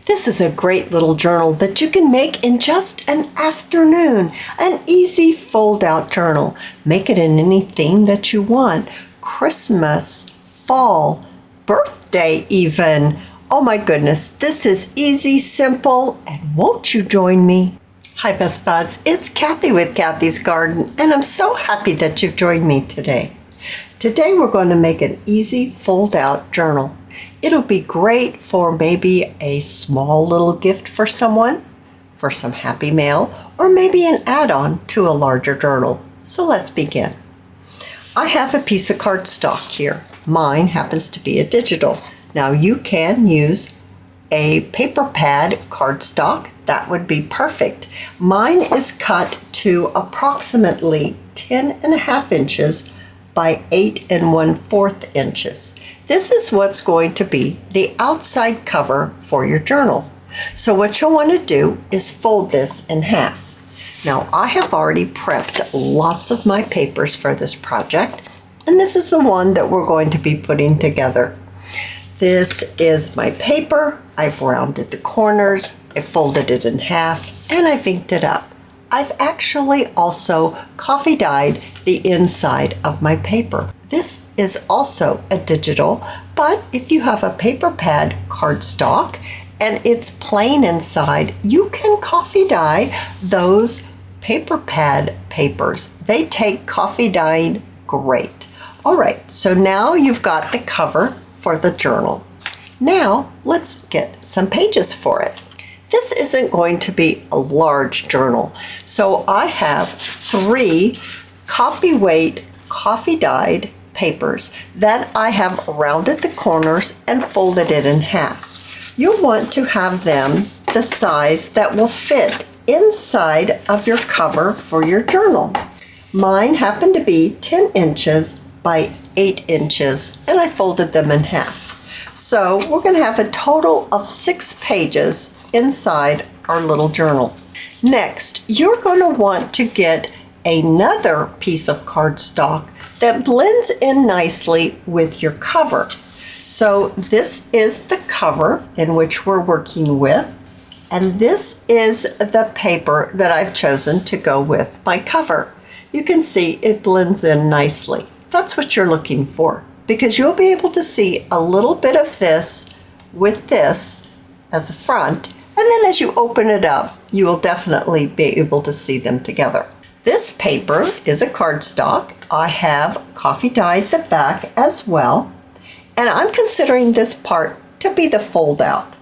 This is a great little journal that you can make in just an afternoon. An easy fold-out journal. Make it in any theme that you want. Christmas, fall, birthday even. Oh my goodness, this is easy, simple, and won't you join me? Hi Best Buds, it's Cathy with Cathy's Garden, and I'm so happy that you've joined me today. Today we're going to make an easy fold-out journal. It'll be great for maybe a small little gift for someone, for some happy mail, or maybe an add-on to a larger journal. So let's begin. I have a piece of cardstock here. Mine happens to be a digital. Now you can use a paper pad cardstock. That would be perfect. Mine is cut to approximately 10.5 inches by 8 1/4 inches. This is what's going to be the outside cover for your journal. So what you'll want to do is fold this in half. Now I have already prepped lots of my papers for this project, and this is the one that we're going to be putting together. This is my paper. I've rounded the corners, I folded it in half, and I've inked it up. I've actually also coffee dyed the inside of my paper. This is also a digital, but if you have a paper pad cardstock and it's plain inside, you can coffee dye those paper pad papers. They take coffee dyeing great. All right, so now you've got the cover for the journal. Now let's get some pages for it. This isn't going to be a large journal, so I have 3 copy-weight coffee-dyed papers that I have rounded the corners and folded it in half. You'll want to have them the size that will fit inside of your cover for your journal. Mine happened to be 10 inches by 8 inches, and I folded them in half. So we're going to have a total of 6 pages inside our little journal. Next, you're going to want to get another piece of cardstock that blends in nicely with your cover. So this is the cover in which we're working with, and this is the paper that I've chosen to go with my cover. You can see it blends in nicely. That's what you're looking for, because you'll be able to see a little bit of this with this as the front, and then as you open it up, you will definitely be able to see them together. This paper is a cardstock. I have coffee dyed the back as well, and I'm considering this part to be the fold out.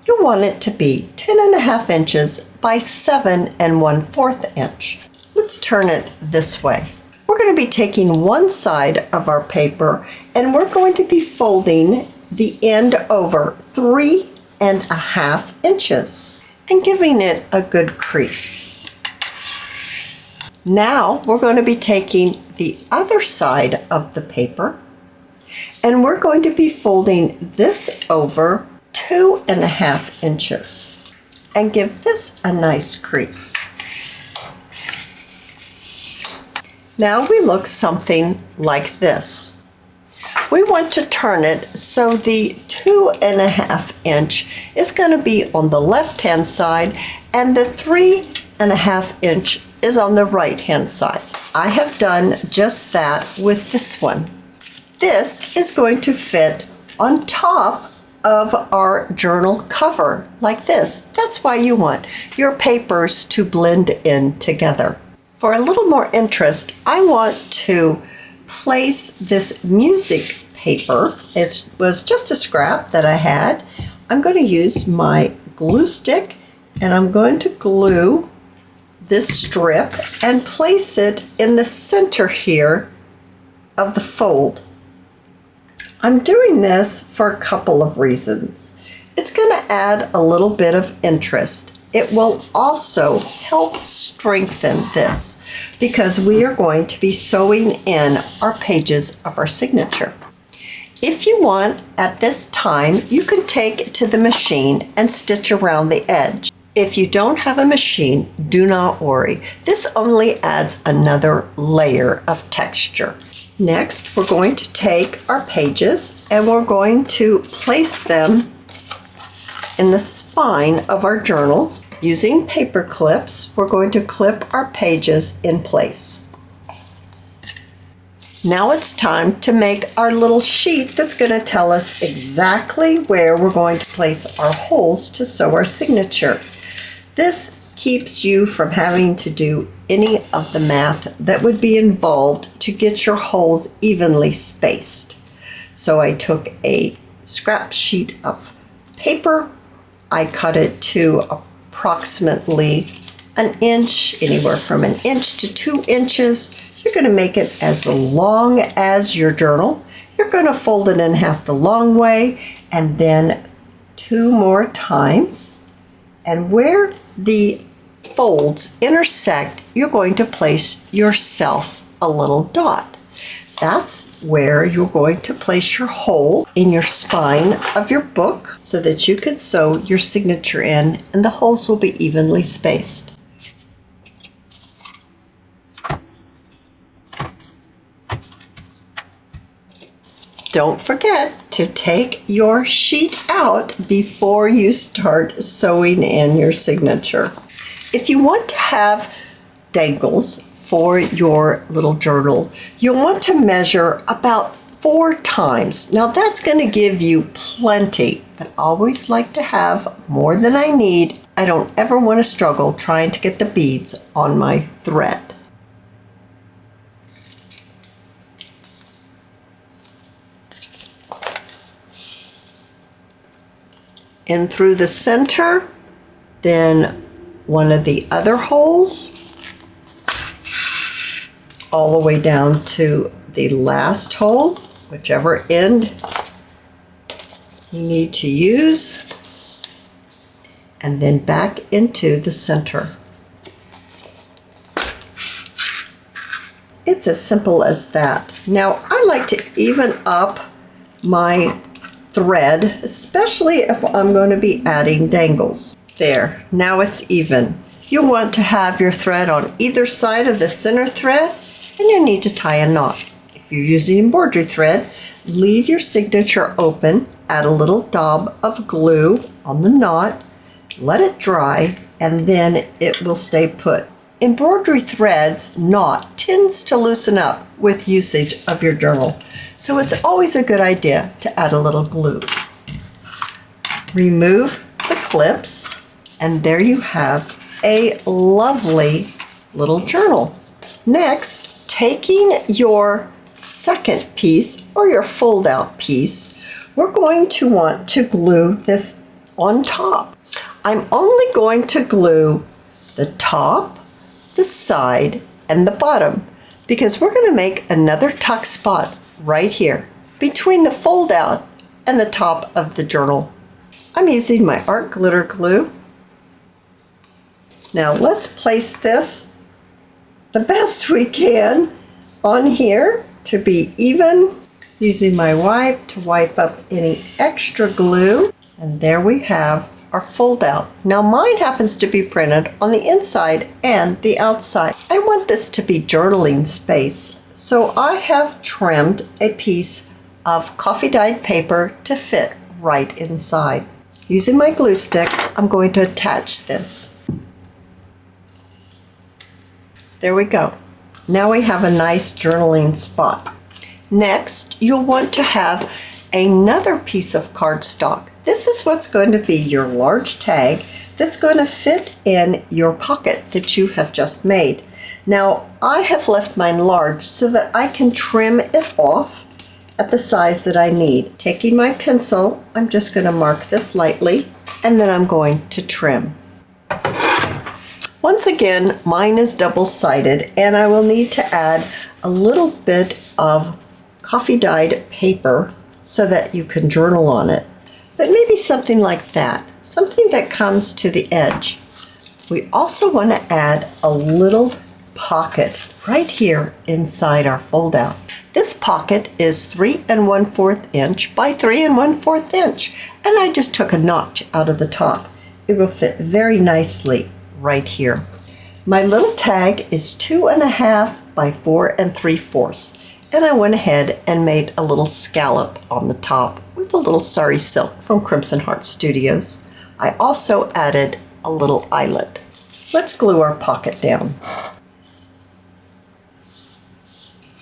You want it to be 10.5 inches by 7 1/4 inch. Let's turn it this way. We're going to be taking one side of our paper and we're going to be folding the end over 3.5 inches and giving it a good crease. Now we're going to be taking the other side of the paper and we're going to be folding this over 2.5 inches and give this a nice crease. Now we look something like this. We want to turn it so the 2.5 inch is going to be on the left hand side and the 3.5 inch is on the right hand side. I have done just that with this one. This is going to fit on top of our journal cover like this. That's why you want your papers to blend in together. For a little more interest, I want to place this music paper. It was just a scrap that I had. I'm going to use my glue stick and I'm going to glue this strip and place it in the center here of the fold. I'm doing this for a couple of reasons. It's going to add a little bit of interest. It will also help strengthen this because we are going to be sewing in our pages of our signature. If you want, at this time, you can take it to the machine and stitch around the edge. If you don't have a machine, do not worry. This only adds another layer of texture. Next, we're going to take our pages and we're going to place them in the spine of our journal. Using paper clips, we're going to clip our pages in place. Now it's time to make our little sheet that's going to tell us exactly where we're going to place our holes to sew our signature. This keeps you from having to do any of the math that would be involved to get your holes evenly spaced. So I took a scrap sheet of paper, I cut it to approximately an inch, anywhere from an inch to 2 inches. You're going to make it as long as your journal. You're going to fold it in half the long way and then 2 more times. And where the folds intersect, you're going to place yourself a little dot. That's where you're going to place your hole in your spine of your book so that you can sew your signature in and the holes will be evenly spaced. Don't forget to take your sheet out before you start sewing in your signature. If you want to have dangles for your little journal, you'll want to measure about 4 times. Now that's going to give you plenty, but I always like to have more than I need. I don't ever want to struggle trying to get the beads on my thread. In through the center, then one of the other holes, all the way down to the last hole, whichever end you need to use, and then back into the center. It's as simple as that. Now, I like to even up my thread, especially if I'm going to be adding dangles. There, now it's even. You'll want to have your thread on either side of the center thread, and you need to tie a knot. If you're using embroidery thread, leave your signature open, add a little daub of glue on the knot, let it dry, and then it will stay put. Embroidery thread's knot tends to loosen up with usage of your journal, so it's always a good idea to add a little glue. Remove the clips, and there you have a lovely little journal. Next, taking your second piece or your fold-out piece, we're going to want to glue this on top. I'm only going to glue the top, the side, and the bottom because we're going to make another tuck spot right here between the fold out and the top of the journal. I'm using my art glitter glue. Now let's place this the best we can on here to be even, using my wipe to wipe up any extra glue. And there we have our fold out. Now mine happens to be printed on the inside and the outside. I want this to be journaling space, so I have trimmed a piece of coffee dyed paper to fit right inside. Using my glue stick, I'm going to attach this. There we go. Now we have a nice journaling spot. Next, you'll want to have another piece of cardstock. This is what's going to be your large tag that's going to fit in your pocket that you have just made. Now, I have left mine large so that I can trim it off at the size that I need. Taking my pencil, I'm just going to mark this lightly, and then I'm going to trim. Once again, mine is double-sided, and I will need to add a little bit of coffee dyed paper so that you can journal on it. But maybe something like that, something that comes to the edge. We also want to add a little pocket right here inside our fold out. This pocket is 3 1/4 inch by 3 1/4 inch, and I just took a notch out of the top. It will fit very nicely right here. My little tag is 2 1/2 by 4 3/4, and I went ahead and made a little scallop on the top with a little sari silk from Crimson Heart Studios. I also added a little eyelet. Let's glue our pocket down.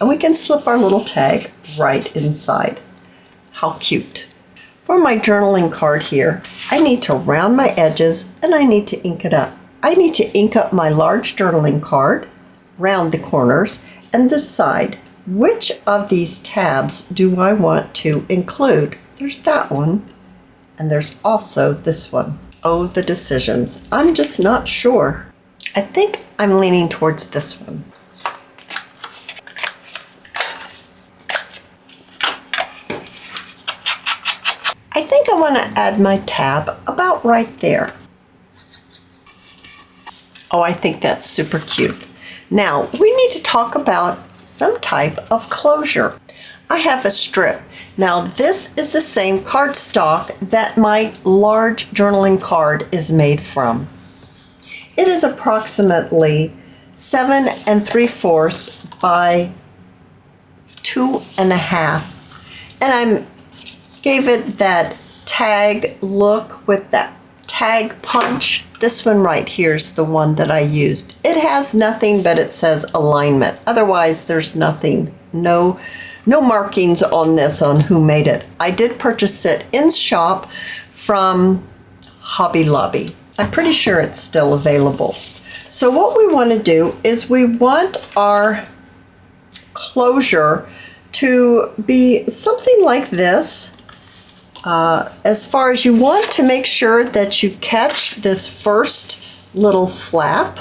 And we can slip our little tag right inside. How cute. For my journaling card here, I need to round my edges and I need to ink it up. I need to ink up my large journaling card, round the corners, and decide which of these tabs do I want to include. There's that one, and there's also this one. Oh, the decisions. I'm just not sure. I think I'm leaning towards this one. I think I want to add my tab about right there. Oh, I think that's super cute. Now, we need to talk about some type of closure. I have a strip. Now, this is the same cardstock that my large journaling card is made from. It is approximately 7 3/4 by 2.5. And I gave it that tag look with that tag punch. This one right here is the one that I used. It has nothing, but it says alignment. Otherwise, there's nothing, no markings on this on who made it. I did purchase it in shop from Hobby Lobby. I'm pretty sure it's still available. So what we want to do is we want our closure to be something like this. As far as you want to make sure that you catch this first little flap.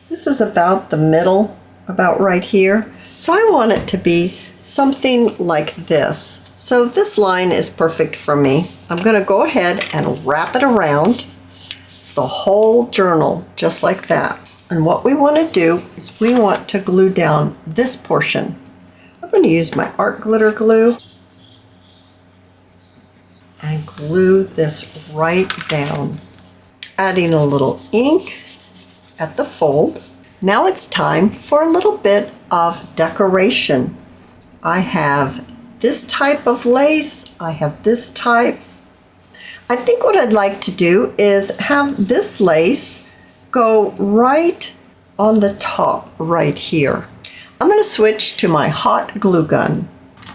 This is about the middle, about right here. So I want it to be something like this. So this line is perfect for me. I'm going to go ahead and wrap it around the whole journal, just like that. And what we want to do is we want to glue down this portion. I'm going to use my art glitter glue and glue this right down, adding a little ink at the fold. Now it's time for a little bit of decoration. I have this type of lace, I have this type. I think what I'd like to do is have this lace go right on the top right here. I'm going to switch to my hot glue gun.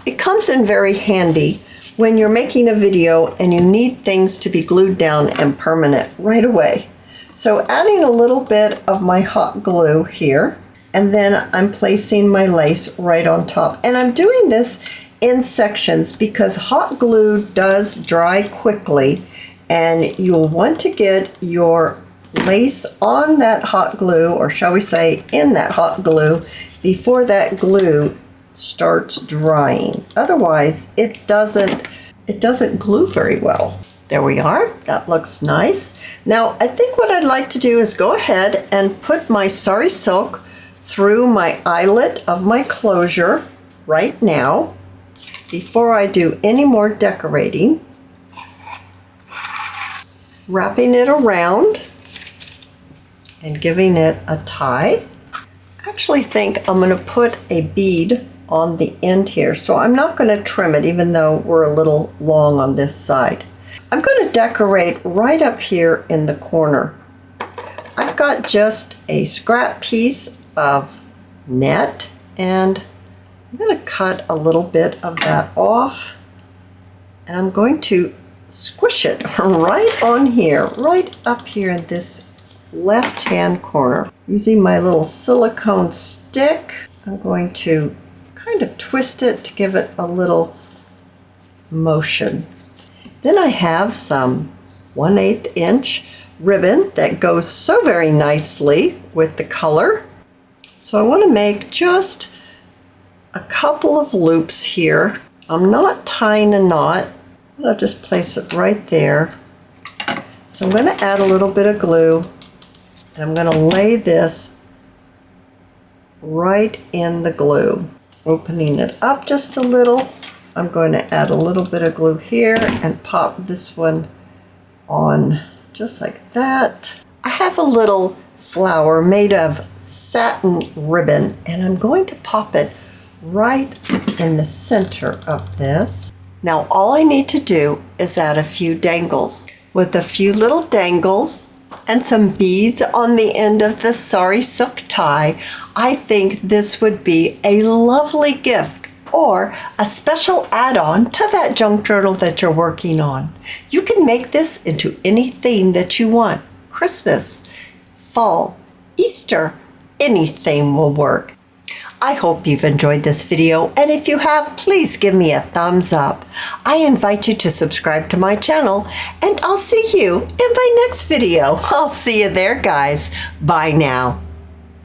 It comes in very handy when you're making a video and you need things to be glued down and permanent right away. So adding a little bit of my hot glue here, and then I'm placing my lace right on top. And I'm doing this in sections because hot glue does dry quickly, and you'll want to get your lace on that hot glue, or shall we say in that hot glue, before that glue starts drying. Otherwise, it doesn't glue very well. There we are. That looks nice. Now, I think what I'd like to do is go ahead and put my sari silk through my eyelet of my closure right now before I do any more decorating. Wrapping it around and giving it a tie. I actually think I'm going to put a bead on the end here, so I'm not going to trim it even though we're a little long on this side. I'm going to decorate right up here in the corner. I've got just a scrap piece of net, and I'm going to cut a little bit of that off, and I'm going to squish it right on here, right up here in this left-hand corner. Using my little silicone stick, I'm going to kind of twist it to give it a little motion. Then I have some 1/8 inch ribbon that goes so very nicely with the color. So I want to make just a couple of loops here. I'm not tying a knot. I'll just place it right there. So I'm going to add a little bit of glue, and I'm going to lay this right in the glue. Opening it up just a little, I'm going to add a little bit of glue here and pop this one on just like that. I have a little flower made of satin ribbon, and I'm going to pop it right in the center of this. Now all I need to do is add a few dangles. with a few little dangles and some beads on the end of the sari silk tie, I think this would be a lovely gift or a special add-on to that junk journal that you're working on. You can make this into any theme that you want. Christmas, fall, Easter, any theme will work. I hope you've enjoyed this video, and if you have, please give me a thumbs up. I invite you to subscribe to my channel, and I'll see you in my next video. I'll see you there, guys. Bye now.